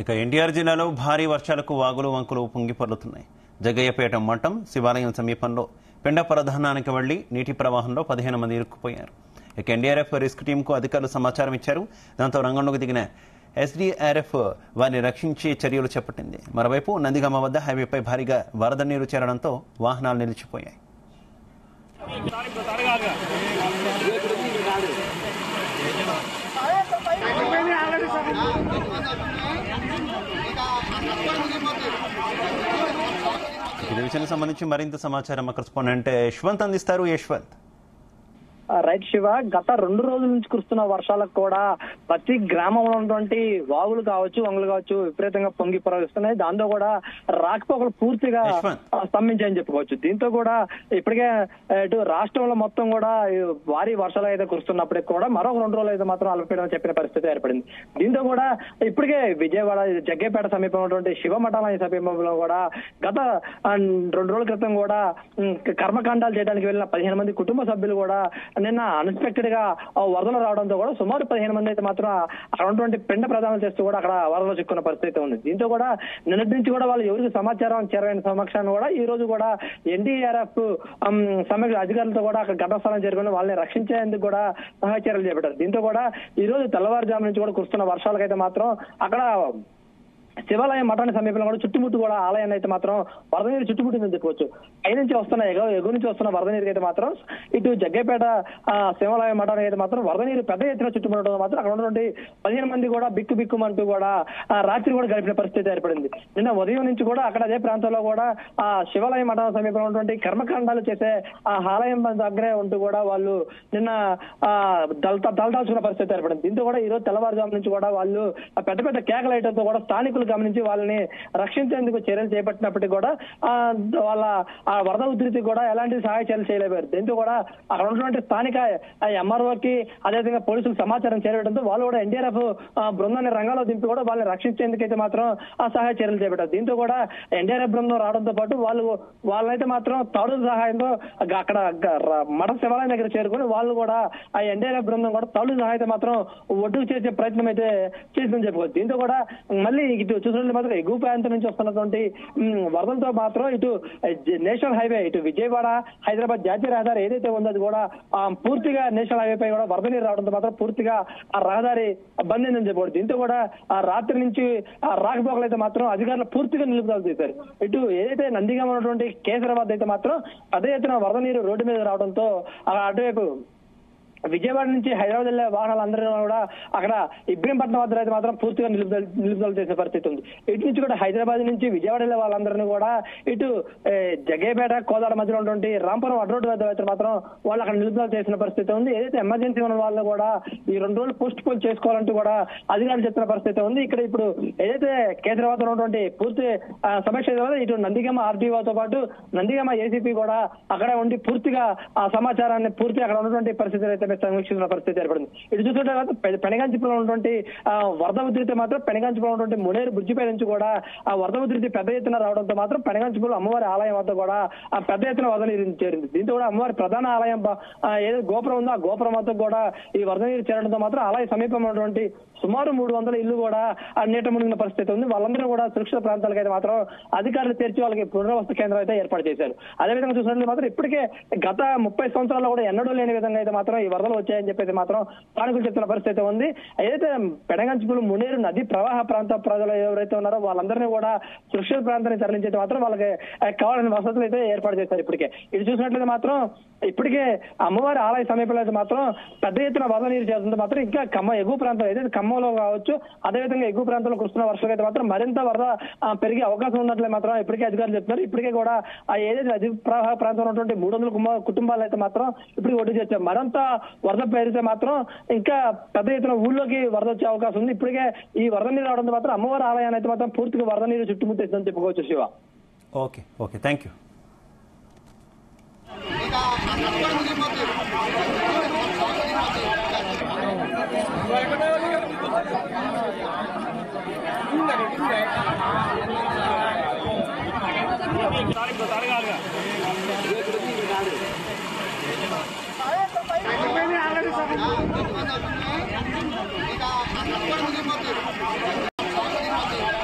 ఇక ఎన్టీఆర్ జిల్లాలో భారీ వర్షాలకు వాగులు వంకులు పొంగిపొర్లుతున్నాయి. జగ్గయ్యపేట మఠం శివాలయం సమీపంలో పెండ ప్రధానానికి వెళ్లి నీటి ప్రవాహంలో 15 మంది ఇరుక్కుపోయారు. ఇక ఎన్డీఆర్ఎఫ్ రిస్క్ టీంకు అధికారులు సమాచారం ఇచ్చారు. దాంతో రంగంలోకి దిగిన ఎస్డీఆర్ఎఫ్ వారిని రక్షించే చర్యలు చేపట్టింది. మరోవైపు నందిగామ వద్ద హైవేపై భారీగా వరద నీరు చేరడంతో వాహనాలు నిలిచిపోయాయి. ఈ విషయానికి సంబంధించి మరింత సమాచారం మా కరెస్పాండెంట్ యశ్వంత్ అందిస్తారు. యశ్వంత్. రైట్ శివ, గత 2 రోజుల నుంచి కురుస్తున్న వర్షాలకు కూడా ప్రతి గ్రామంలో ఉన్నటువంటి వాగులు కావచ్చు, వంగులు కావచ్చు విపరీతంగా పొంగి ప్రవహిస్తున్నాయి. దాంతో కూడా రాకపోకలు పూర్తిగా స్తంభించాయని చెప్పుకోవచ్చు. దీంతో కూడా ఇప్పటికే ఇటు రాష్ట్రంలో మొత్తం కూడా భారీ వర్షాలు అయితే కురుస్తున్నప్పటికీ కూడా మరొక 2 రోజులు అయితే మాత్రం అల్పపీడనం చెప్పిన పరిస్థితి ఏర్పడింది. దీంతో కూడా ఇప్పటికే విజయవాడ జగ్గయ్యపేట సమీపంలో ఉన్నటువంటి శివమఠాలయ సమీపంలో కూడా గత 2 రోజుల క్రితం కూడా కర్మకాండాలు చేయడానికి వెళ్ళిన 15 మంది కుటుంబ సభ్యులు కూడా నిన్న అన్ఎక్స్పెక్టెడ్ గా వరదలు రావడంతో కూడా సుమారు 15 మంది అయితే మాత్రం అక్కడ ఉన్నటువంటి పెండ ప్రదానం చేస్తూ కూడా అక్కడ వరదలు చిక్కున్న పరిస్థితి ఉంది. దీంతో కూడా నిన్నటి నుంచి కూడా వాళ్ళు ఎవరికి సమాచారం చేరని సమక్షాన్ని కూడా ఈ రోజు కూడా ఎన్డీఆర్ఎఫ్ సమగ్ర అధికారులతో కూడా అక్కడ ఘటనాస్థలం చేరుకుని వాళ్ళని రక్షించేందుకు కూడా సహాయ చర్యలు చేపట్టారు. దీంతో కూడా ఈ రోజు తెల్లవారుజాము నుంచి కూడా కురుస్తున్న వర్షాలకైతే మాత్రం అక్కడ శివాలయం మఠానికి సమీపంలో కూడా చుట్టుముట్టు కూడా ఆలయాన్ని అయితే మాత్రం వరద నీరు చుట్టుముట్టిందని చెప్పవచ్చు. పై నుంచి వస్తున్న ఎగువ నుంచి వస్తున్న వరద నీరు అయితే మాత్రం ఇటు జగ్గయ్యపేట శివాలయం మఠానికి అయితే మాత్రం వరద నీరు పెద్ద ఎత్తున చుట్టుముట్టడం మాత్రం అక్కడ ఉన్నటువంటి 15 మంది కూడా బిక్కుమంటూ కూడా రాత్రి కూడా గడిపిన పరిస్థితి ఏర్పడింది. నిన్న ఉదయం నుంచి కూడా అక్కడ అదే ప్రాంతంలో కూడా ఆ శివాలయం మఠం సమీపంలో ఉన్నటువంటి కర్మకాండాలు చేసే ఆ ఆలయం దగ్గరే ఉంటూ కూడా వాళ్ళు నిన్న దళదాల్చుకున్న పరిస్థితి ఏర్పడింది. దీంతో కూడా ఈ రోజు తెల్లవారుజాము నుంచి కూడా వాళ్ళు పెద్ద పెద్ద కేకలైటంతో కూడా స్థానికులు గమనించి వాళ్ళని రక్షించేందుకు చర్యలు చేపట్టినప్పటికీ కూడా వాళ్ళ ఆ వరద ఉధృతికి కూడా ఎలాంటి సహాయ చర్యలు చేయలేపారు. దీంతో కూడా అక్కడ ఉన్నటువంటి స్థానిక ఎంఆర్ఓకి అదేవిధంగా పోలీసులు సమాచారం చేరడంతో వాళ్ళు కూడా ఎన్డీఆర్ఎఫ్ బృందాన్ని రంగంలో దింపి కూడా వాళ్ళని రక్షించేందుకైతే మాత్రం ఆ సహాయ చర్యలు చేపట్టారు. దీంతో కూడా ఎన్డీఆర్ఎఫ్ బృందం రావడంతో పాటు వాళ్ళైతే మాత్రం తాడు సహాయంతో అక్కడ మఠ శివాలయం దగ్గర చేరుకుని వాళ్ళు కూడా ఆ ఎన్డీఆర్ఎఫ్ బృందం కూడా తాడు సహాయంతో మాత్రం ఒడ్డుకు చేసే ప్రయత్నం అయితే చేసిందని చెప్పుకోవచ్చు. దీంతో కూడా మళ్ళీ ఇటు చూసినట్టు మాత్రం ఎగువ ప్రాంతం నుంచి వస్తున్నటువంటి వరదలతో మాత్రం ఇటు నేషనల్ హైవే ఇటు విజయవాడ హైదరాబాద్ జాతీయ రహదారి ఏదైతే ఉందో అది కూడా పూర్తిగా నేషనల్ హైవే పై కూడా వరద నీరు రావడంతో మాత్రం పూర్తిగా ఆ రహదారి బంద్ అయిందని చెప్పకూడదు. దీంతో కూడా ఆ రాత్రి నుంచి ఆ రాకపోకలు అయితే మాత్రం అధికారులు పూర్తిగా నిలుపుదల చేశారు. ఇటు ఏదైతే నందిగామ ఉన్నటువంటి కేసరాబాద్ అయితే మాత్రం అదే ఎత్తున వరద నీరు రోడ్డు మీద రావడంతో అటువైపు విజయవాడ నుంచి హైదరాబాద్ వెళ్లే వాహనాలందరూ కూడా అక్కడ ఇబ్రహీంపట్నం వద్ద అయితే మాత్రం పూర్తిగా నిలుపుదల చేసే పరిస్థితి ఉంది. ఇటు నుంచి కూడా హైదరాబాద్ నుంచి విజయవాడ వెళ్లే వాళ్ళందరినీ కూడా ఇటు జగ్గయ్యపేట కోదాడ మధ్యలో ఉన్నటువంటి రాంపురం అడ్రోడ్ వద్ద అయితే మాత్రం వాళ్ళు అక్కడ నిలుపుదల చేసిన పరిస్థితి ఉంది. ఏదైతే ఎమర్జెన్సీ ఉన్న వాళ్ళు కూడా ఈ 2 రోజులు పోస్ట్ పోల్ చేసుకోవాలంటూ కూడా అధికారులు చెప్తున్న పరిస్థితి ఉంది. ఇక్కడ ఇప్పుడు ఏదైతే కేంద్రవాద ఉన్నటువంటి పూర్తి సమీక్ష ఇటు నందిగామ ఆర్డీఓతో పాటు నందిగామ ఏసీపీ కూడా అక్కడే ఉండి పూర్తిగా ఆ సమాచారాన్ని పూర్తిగా అక్కడ ఉన్నటువంటి పరిస్థితులు అయితే సమీక్షించిన పరిస్థితి ఏర్పడింది. ఇటు చూస్తుంటే పెనగాంచిపురంలో ఉన్నటువంటి వరద ఉధృతి మాత్రం పెనగాంచిపురంలో ఉన్నటువంటి మునేరు బ్రిడ్జిపై నుంచి కూడా ఆ వరద ఉధృతి పెద్ద ఎత్తున రావడంతో మాత్రం పెనగాంచిపురం అమ్మవారి ఆలయం వద్ద కూడా ఆ పెద్ద ఎత్తున వరద నీరు చేరింది. దీంతో కూడా అమ్మవారి ప్రధాన ఆలయం ఏదైతే గోపురం ఉందో ఆ గోపురం వద్ద కూడా ఈ వరద నీరు చేరడంతో మాత్రం ఆలయ సమీపంలో ఉన్నటువంటి సుమారు 300 ఇళ్లు కూడా ఆ నీట మునిగిన పరిస్థితి ఉంది. వాళ్ళందరూ కూడా సురక్షిత ప్రాంతాలకు అయితే మాత్రం అధికారులు తెరిచి వాళ్ళకి పునరావాస కేంద్రం అయితే ఏర్పాటు చేశారు. అదేవిధంగా చూసినట్లయితే మాత్రం ఇప్పటికే గత 30 సంవత్సరాల్లో కూడా ఎన్నడూ లేని విధంగా అయితే మాత్రం ఈ వరదలు వచ్చాయని చెప్పేసి మాత్రం స్థానికులు చెప్తున్న పరిస్థితి ఉంది. ఏదైతే పెనగంచిపురం మునేరు నది ప్రవాహ ప్రాంత ప్రజలు ఎవరైతే ఉన్నారో వాళ్ళందరినీ కూడా సురక్షిత ప్రాంతాన్ని తరలించే మాత్రం వాళ్ళకి కావాల్సిన వసతులు అయితే ఏర్పాటు చేశారు. ఇప్పటికే ఇది చూసినట్లయితే మాత్రం ఇప్పటికే అమ్మవారి ఆలయ సమీపంలో అయితే మాత్రం పెద్ద ఎత్తున వరద నీరు చేస్తుంటే మాత్రం ఇంకా ఎగువ ప్రాంతం ఏదైతే ఖమ్మంలో కావచ్చు అదేవిధంగా ఎగువ ప్రాంతంలో కురుస్తున్న వర్షాలు అయితే మాత్రం మరింత వరద పెరిగే అవకాశం ఉన్నట్లే మాత్రం ఇప్పటికే అధికారులు చెప్తున్నారు. ఇప్పటికే కూడా ఆ ఏదైతే నది ప్రవాహ ప్రాంతంలో ఉన్నటువంటి 300 కుటుంబాలు అయితే మాత్రం ఇప్పుడు ఒడ్డు చేస్తారు. మరింత వరద పెరిగితే మాత్రం ఇంకా పెద్ద ఎత్తున ఊళ్ళోకి వరద వచ్చే అవకాశం ఉంది. ఇప్పటికే ఈ వరద నీరు రావడంతో మాత్రం అమ్మవారి ఆలయాన్ని అయితే మాత్రం పూర్తిగా వరద నీరు చుట్టుముట్టేస్తుందని చెప్పుకోవచ్చు. Shiva. Okay thank you. Already